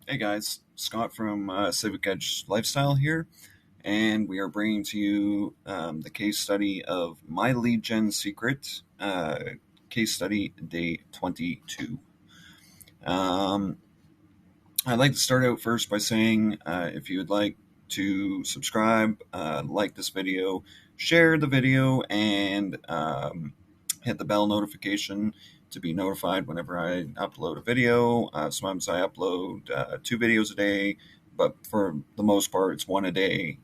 Hey guys, Scott from Civic Edge Lifestyle here, and we are bringing to you the case study of My Lead Gen Secret, case study day 22. Um, I'd like to start out first by saying if you would like to subscribe, like this video, share the video, and hit the bell notification to be notified whenever I upload a video. Sometimes I upload 2 videos a day, but for the most part, it's one a day,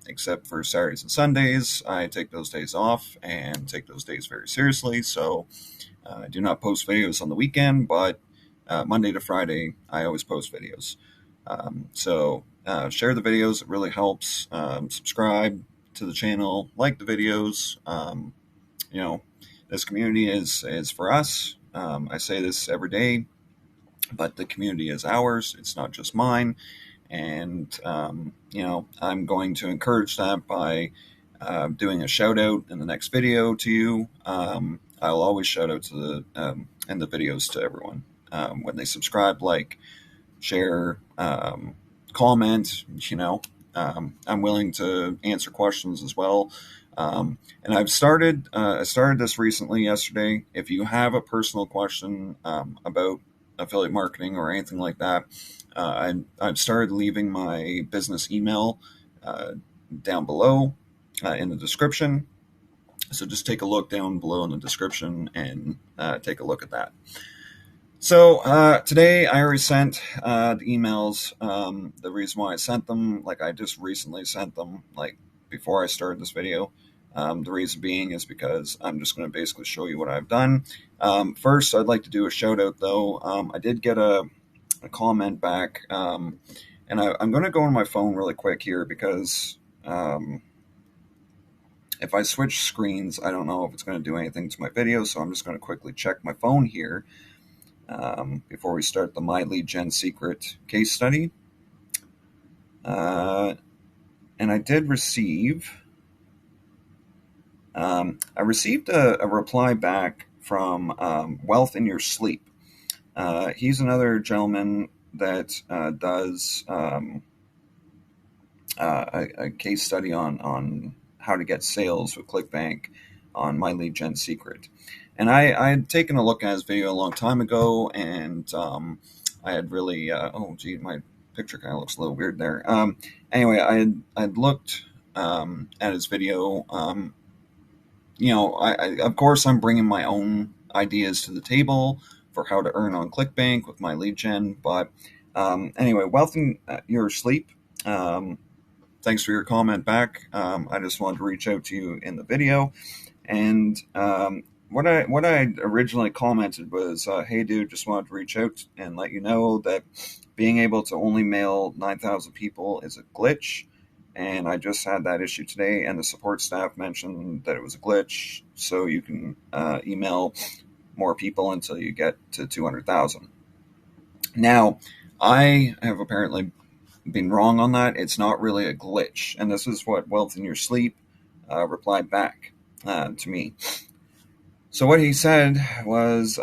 except for Saturdays and Sundays. I take those days off and take those days very seriously. So I do not post videos on the weekend, but Monday to Friday, I always post videos. So share the videos; it really helps. Subscribe to the channel, like the videos. You know, this community is for us. I say this every day, but the community is ours. It's not just mine. And I'm going to encourage that by doing a shout out in the next video to you. I'll always shout out to in the videos to everyone when they subscribe, like, share, comment. I'm willing to answer questions as well. And I started this recently yesterday. If you have a personal question about affiliate marketing or anything like that, I've started leaving my business email uh, down below in the description. So just take a look down below in the description and take a look at that. So today I already sent the emails. The reason why I sent them, like I just recently sent them, like before I started this video. The reason being is because I'm just going to basically show you what I've done. First, I'd like to do a shout out though. I did get a comment back, and I'm going to go on my phone really quick here because if I switch screens, I don't know if it's going to do anything to my video. So I'm just going to quickly check my phone here before we start the My Lead Gen Secret case study. And I did receive, I received a reply back from Wealth in Your Sleep. He's another gentleman that does a case study on how to get sales with ClickBank on My Lead Gen Secret. And I had taken a look at his video a long time ago, and I had really, oh, gee, my picture kind of looks a little weird there. Anyway, I'd looked at his video. Of course, I'm bringing my own ideas to the table for how to earn on ClickBank with my lead gen. But anyway, Wealth in Your Sleep. Thanks for your comment back. I just wanted to reach out to you in the video, and what I originally commented was, "Hey, dude, just wanted to reach out and let you know that being able to only mail 9,000 people is a glitch, and I just had that issue today, and the support staff mentioned that it was a glitch, so you can email more people until you get to 200,000." Now, I have apparently been wrong on that. It's not really a glitch, and this is what Wealth in Your Sleep replied back to me. So what he said was,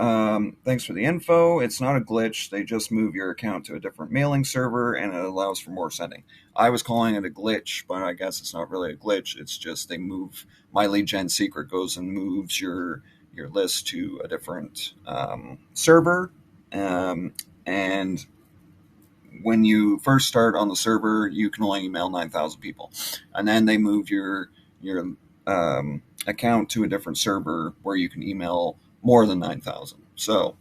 thanks for the info. It's not a glitch. They just move your account to a different mailing server, and it allows for more sending. I was calling it a glitch, but I guess it's not really a glitch. It's just they move, My Lead Gen Secret goes and moves your list to a different server. And when you first start on the server, you can only email 9,000 people. And then they move your account to a different server where you can email more than 9,000. So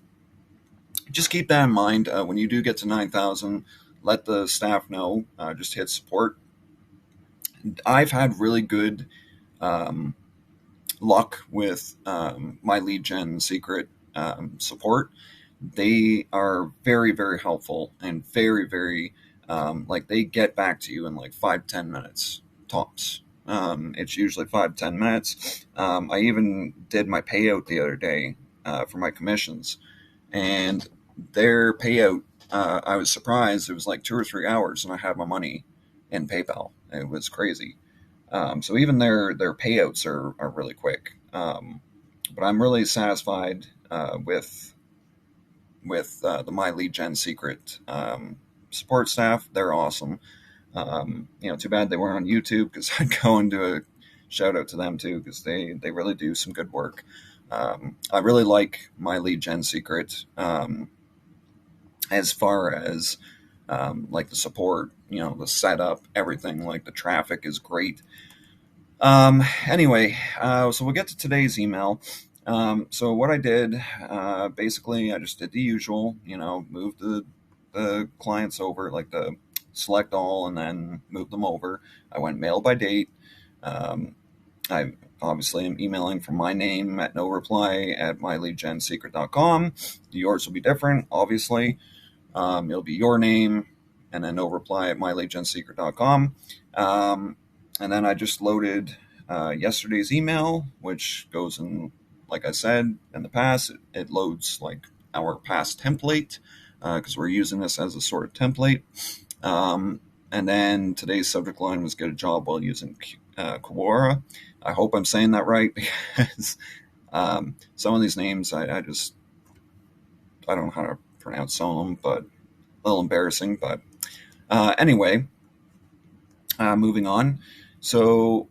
just keep that in mind. When you do get to 9,000, let the staff know. Just hit support. I've had really good luck with My Lead Gen Secret support. They are very, very helpful and very, very, like, they get back to you in like 5-10 minutes tops. It's usually 5-10 minutes. I even did my payout the other day for my commissions, and their payout, I was surprised. It was like 2 or 3 hours, and I had my money in PayPal. It was crazy. So even their payouts are really quick. But I'm really satisfied with the My Lead Gen Secret support staff, they're awesome. Too bad they weren't on YouTube, because I'd go and do a shout out to them too, because they really do some good work. I really like my lead gen secret, as far as like the support, the setup, everything. Like the traffic is great. Anyway, so we'll get to today's email. So what I did, basically, I just did the usual, moved the clients over, like the select all, and then move them over. I went mail by date. Um, I obviously am emailing from my name at no reply at myleadgensecret.com. Yours will be different, obviously. It'll be your name and then no reply at myleadgensecret.com. And then I just loaded yesterday's email, which goes in, like I said in the past, it loads like our past template, because we're using this as a sort of template. And then today's subject line was get a job while using Quora. I hope I'm saying that right, because some of these names I don't know how to pronounce some of them, but a little embarrassing. But anyway, moving on. So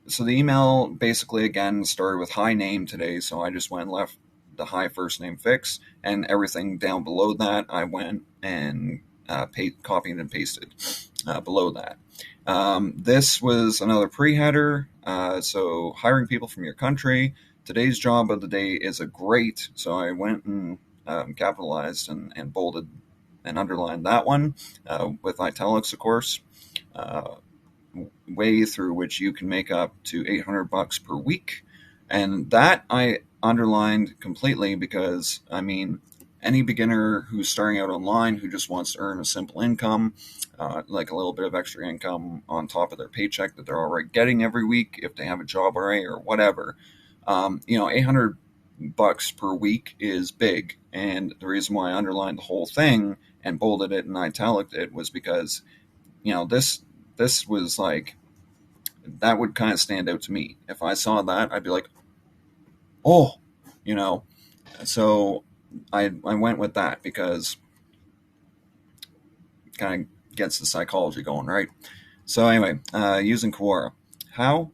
the email basically again started with hi name today, so I just went and left the hi first name fix, and everything down below that I went and copied and pasted below that. This was another pre-header, so hiring people from your country. Today's job of the day is a great, so I went and capitalized and bolded and underlined that one with italics, of course. Way through which you can make up to $800 per week. And that I underlined completely, because I mean, any beginner who's starting out online who just wants to earn a simple income, like a little bit of extra income on top of their paycheck that they're already getting every week if they have a job already or whatever, $800 per week is big. And the reason why I underlined the whole thing and bolded it and italiced it was because, this was like, that would kind of stand out to me. If I saw that, I'd be like, oh, so I went with that because it kind of gets the psychology going, right? So anyway, using Quora. How?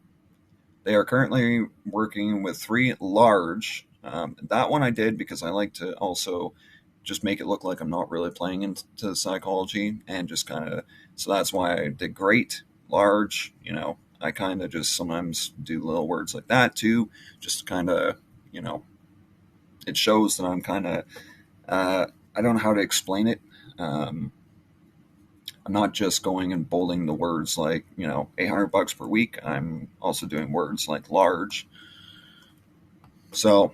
They are currently working with 3 large. That one I did because I like to also just make it look like I'm not really playing into psychology, and just kind of, so that's why I did great, large, I kind of just sometimes do little words like that too, just kind of, it shows that I'm kind of, I don't know how to explain it. I'm not just going and bolding the words like, $800 per week. I'm also doing words like large. So,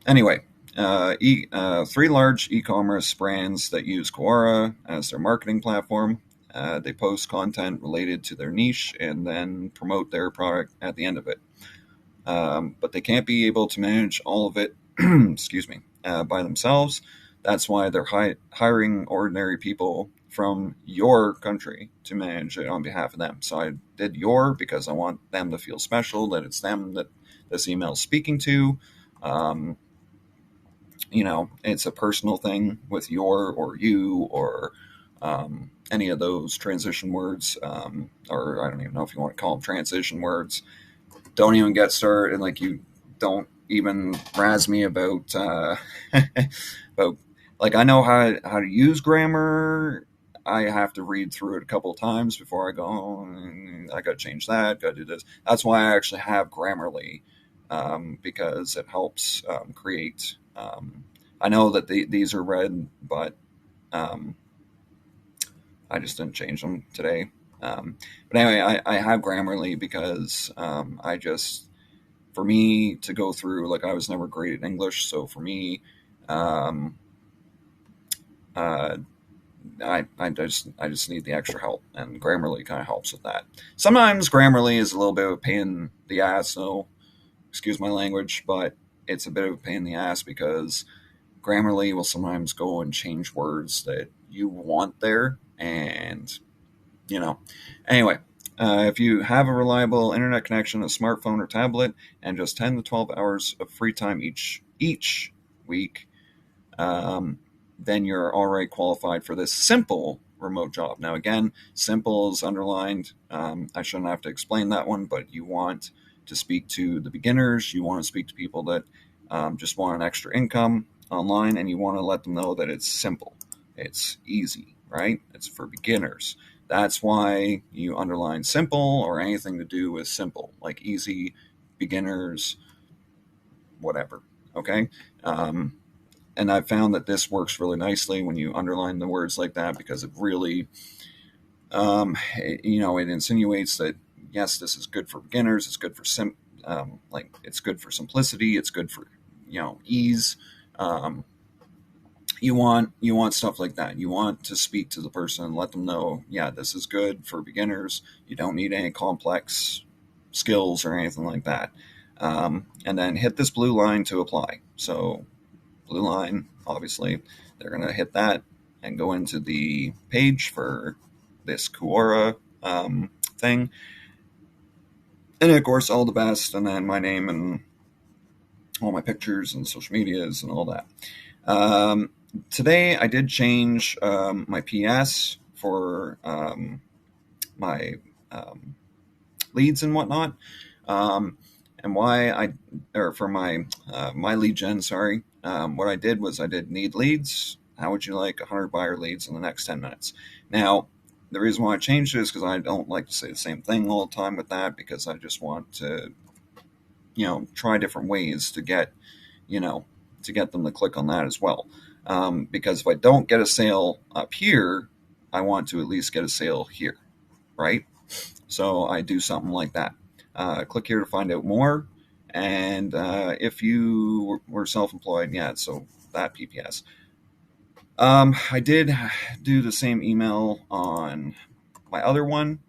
anyway, 3 large e-commerce brands that use Quora as their marketing platform. They post content related to their niche and then promote their product at the end of it. But they can't be able to manage all of it, excuse me, by themselves. That's why they're hiring ordinary people from your country to manage it on behalf of them. So I did your because I want them to feel special, that it's them that this email is speaking to. It's a personal thing with your or you or any of those transition words, or I don't even know if you want to call them transition words. Don't even get started, and like, you don't even razz me about about, like, I know how to use grammar. I have to read through it a couple of times before I go, I got to change that, got to do this. That's why I actually have Grammarly, because it helps create. I know that these are red, but I just didn't change them today. But anyway, I have Grammarly because for me to go through, like, I was never great at English, so for me, I just need the extra help, and Grammarly kind of helps with that. Sometimes Grammarly is a little bit of a pain in the ass, so excuse my language, but it's a bit of a pain in the ass because Grammarly will sometimes go and change words that you want there, and anyway. If you have a reliable internet connection, a smartphone or tablet, and just 10 to 12 hours of free time each week, then you're already qualified for this simple remote job. Now, again, simple is underlined. I shouldn't have to explain that one, but you want to speak to the beginners. You want to speak to people that just want an extra income online, and you want to let them know that it's simple. It's easy, right? It's for beginners. That's why you underline simple or anything to do with simple, like easy, beginners, whatever. Okay. And I've found that this works really nicely when you underline the words like that, because it really, it insinuates that, yes, this is good for beginners. It's good for it's good for simplicity. It's good for, ease. You want stuff like that. You want to speak to the person and let them know, yeah, this is good for beginners. You don't need any complex skills or anything like that. And then hit this blue line to apply. So blue line, obviously, they're going to hit that and go into the page for this Quora thing. And of course, all the best, and then my name and all my pictures and social medias and all that. Today, I did change my PS for my leads and whatnot. And for my lead gen, sorry. What I did was I did need leads. How would you like 100 buyer leads in the next 10 minutes? Now, the reason why I changed it is because I don't like to say the same thing all the time with that, because I just want to, try different ways to get them to click on that as well. Because if I don't get a sale up here, I want to at least get a sale here, right? So I do something like that. Click here to find out more. And if you were self-employed, so that PPS. I did do the same email on my other one.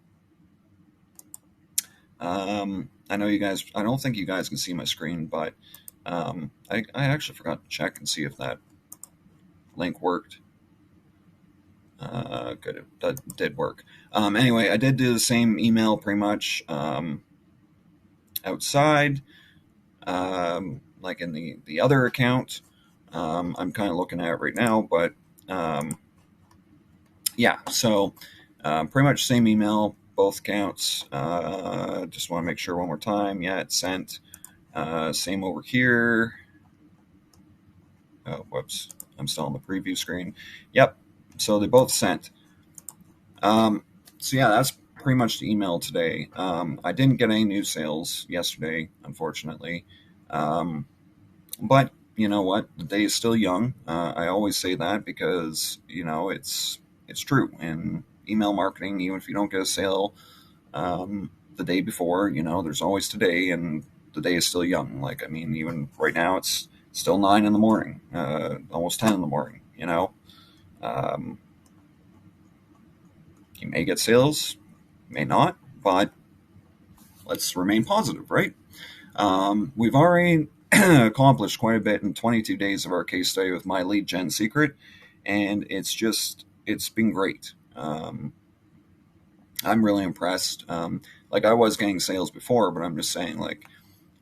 I know you guys, I don't think you guys can see my screen, but I actually forgot to check and see if that link worked. Good, that did work. Anyway, I did do the same email pretty much outside, like in the other account. I'm kind of looking at it right now, but so pretty much same email, both accounts. Just want to make sure one more time. Yeah, it's sent. Same over here. Oh, whoops. I'm still on the preview screen. Yep. So they both sent. That's pretty much the email today. I didn't get any new sales yesterday, unfortunately. But you know what? The day is still young. I always say that because, it's true. In email marketing, even if you don't get a sale the day before, there's always today, and the day is still young. Like, I mean, even right now, it's still 9 in the morning, almost 10 in the morning, You may get sales, may not, but let's remain positive, right? We've already accomplished quite a bit in 22 days of our case study with my lead gen secret, and it's been great. I'm really impressed. I was getting sales before, but I'm just saying,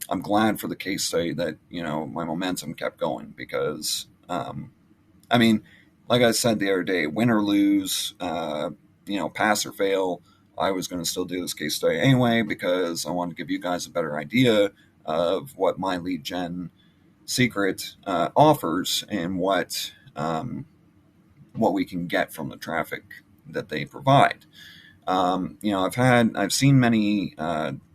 I'm glad for the case study that, my momentum kept going, because, like I said the other day, win or lose, pass or fail, I was going to still do this case study anyway, because I wanted to give you guys a better idea of what my lead gen secret offers, and what we can get from the traffic that they provide. I've seen many.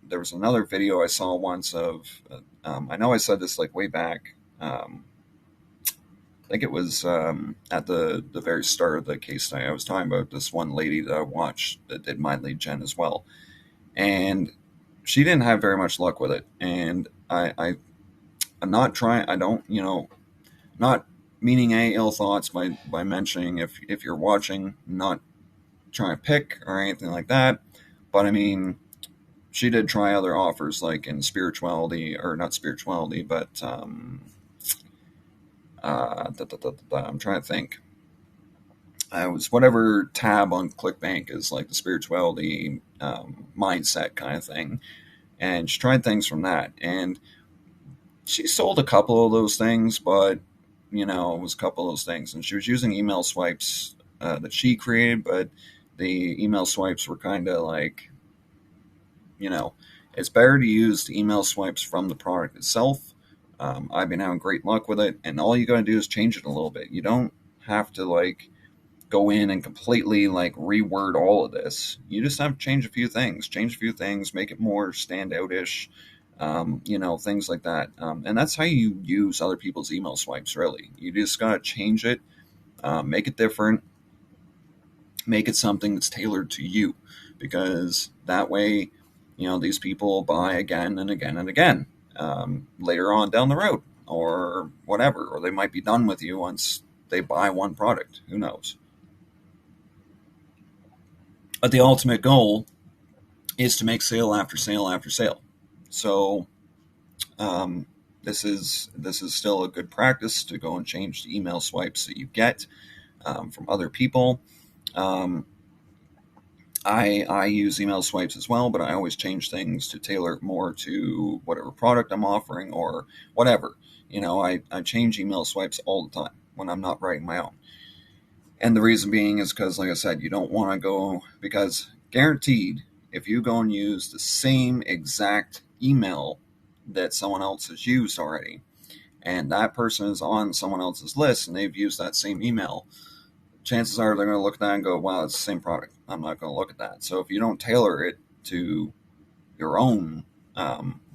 There was another video I saw once of. I know I said this way back. I think it was at the very start of the case study. I was talking about this one lady that I watched that did my lead gen as well, and she didn't have very much luck with it. And I'm not trying. I don't, not meaning any ill thoughts by mentioning, if you're watching, not trying to pick or anything like that. But I mean, she did try other offers, like in spirituality, or not spirituality, but I'm trying to think. It was whatever tab on ClickBank is like the spirituality mindset kind of thing. And she tried things from that. And she sold a couple of those things, but it was a couple of those things. And she was using email swipes that she created, but the email swipes were kind of like, you know, it's better to use the email swipes from the product itself. I've been having great luck with it, and all you got to do is change it a little bit. You don't have to like go in and completely like reword all of this. You just have to change a few things, make it more standout-ish, things like that. And that's how you use other people's email swipes, really. You just got to change it, make it different, make it something that's tailored to you, because that way, these people buy again and again and again, later on down the road or whatever, or they might be done with you once they buy one product. Who knows? But the ultimate goal is to make sale after sale after sale. So this is still a good practice to go and change the email swipes that you get from other people. I use email swipes as well, but I always change things to tailor it more to whatever product I'm offering or whatever. I change email swipes all the time when I'm not writing my own. And the reason being is because, like I said, you don't want to go, because guaranteed, if you go and use the same exact email that someone else has used already, and that person is on someone else's list and they've used that same email, chances are they're going to look at that and go, wow, it's the same product. I'm not going to look at that. So if you don't tailor it to your own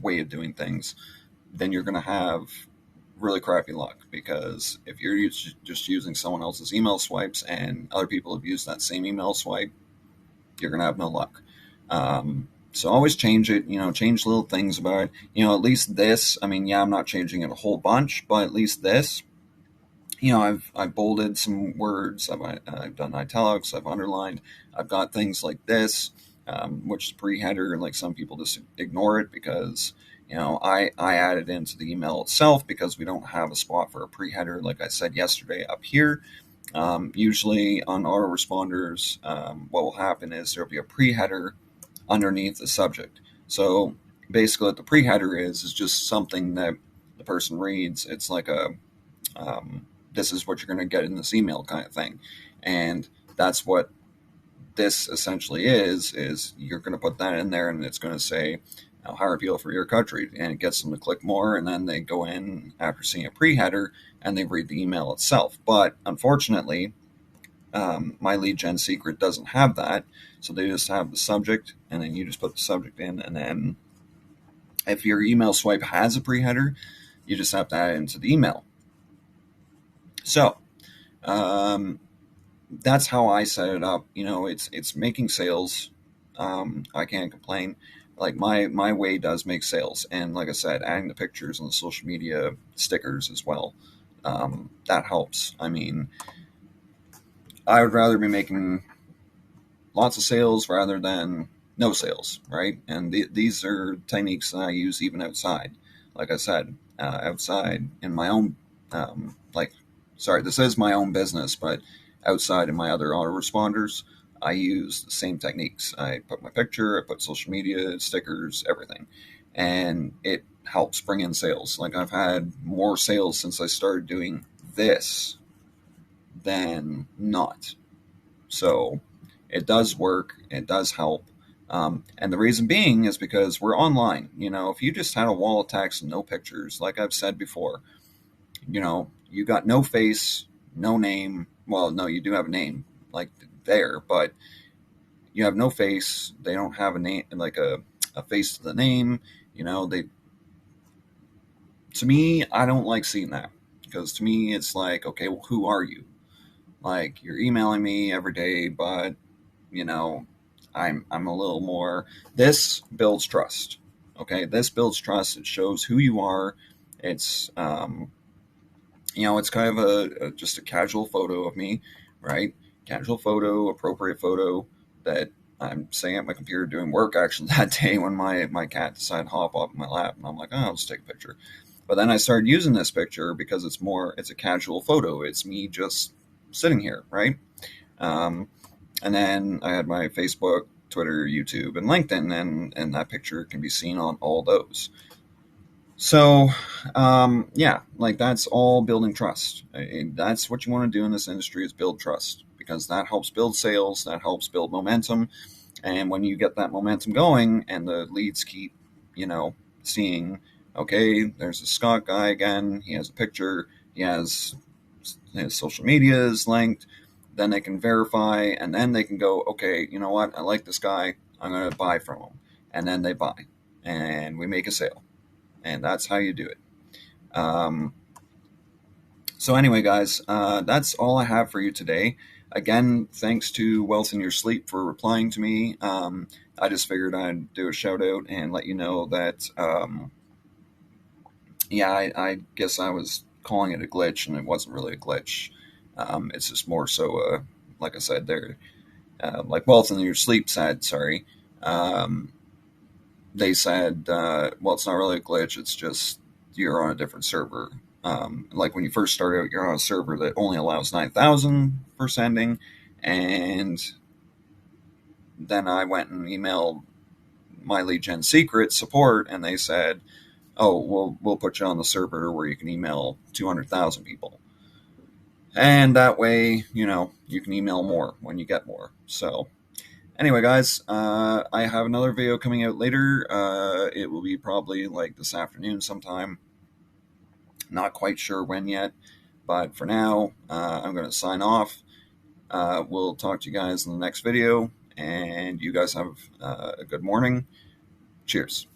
way of doing things, then you're going to have really crappy luck, because if you're just using someone else's email swipes and other people have used that same email swipe, you're going to have no luck. So always change it, change little things about it. At least this, I'm not changing it a whole bunch, but at least this, I've bolded some words, I've done italics, I've underlined, I've got things like this, which is pre-header, and like some people just ignore it because I added into the email itself because we don't have a spot for a pre-header, like I said yesterday up here. Usually on autoresponders, what will happen is there'll be a pre-header underneath the subject. So basically what the pre-header is just something that the person reads. It's like a this is what you're going to get in this email kind of thing. And that's what this essentially is you're going to put that in there, and it's going to say, how are people for your country? And it gets them to click more, and then they go in after seeing a pre-header and they read the email itself. But unfortunately, my lead gen secret doesn't have that. So they just have the subject, and then you just put the subject in, and then if your email swipe has a pre-header, you just have to add it into the email. So that's how I set it up. It's making sales. I can't complain. Like my way does make sales, and like I said, adding the pictures and the social media stickers as well, that helps. I would rather be making lots of sales rather than no sales, right? And these are techniques that I use even outside. Like I said, outside in my own, this is my own business, but outside in my other autoresponders, I use the same techniques. I put my picture, I put social media, stickers, everything. And it helps bring in sales. Like I've had more sales since I started doing this than not. So it does work. It does help. And the reason being is because we're online. If you just had a wall of text and no pictures, like I've said before, you got no face, no name. Well, no, you do have a name like there, but you have no face. They don't have a name, like a face to the name. To me, I don't like seeing that, because to me, it's like, okay, well, who are you? Like, you're emailing me every day, but I'm a little more. This builds trust. Okay, this builds trust. It shows who you are. It's it's kind of just a casual photo of me, right? Casual photo, appropriate photo that I'm sitting at my computer doing work actually that day when my cat decided to hop up in my lap, and I'm like, oh, I'll just take a picture. But then I started using this picture because it's a casual photo. It's me just sitting here, right? And then I had my Facebook, Twitter, YouTube, and LinkedIn, and that picture can be seen on all those. So, yeah, like that's all building trust. That's what you want to do in this industry is build trust because that helps build sales, that helps build momentum. And when you get that momentum going and the leads keep, you know, seeing, okay, there's a Scott guy again, he has a picture, he has his social media is linked, then they can verify and then they can go, okay, you know what, I like this guy, I'm going to buy from him. And then they buy and we make a sale. And that's how you do it. Um, so anyway, guys, that's all I have for you today. Again, thanks to Wealth in Your Sleep for replying to me. I just figured I'd do a shout out and let you know that, yeah, I guess I was calling it a glitch, and it wasn't really a glitch. It's just more so, like I said, there, like Wealth in Your Sleep said, sorry. Um, they said, well, it's not really a glitch. It's just you're on a different server. Like when you first start out, you're on a server that only allows 9,000 for sending. And then I went and emailed my lead gen secret support, and they said, oh, we'll put you on the server where you can email 200,000 people. And that way, you know, you can email more when you get more. So anyway, guys, I have another video coming out later. It will be probably like this afternoon sometime. Not quite sure when yet, but for now, I'm going to sign off. We'll talk to you guys in the next video, and you guys have a good morning. Cheers.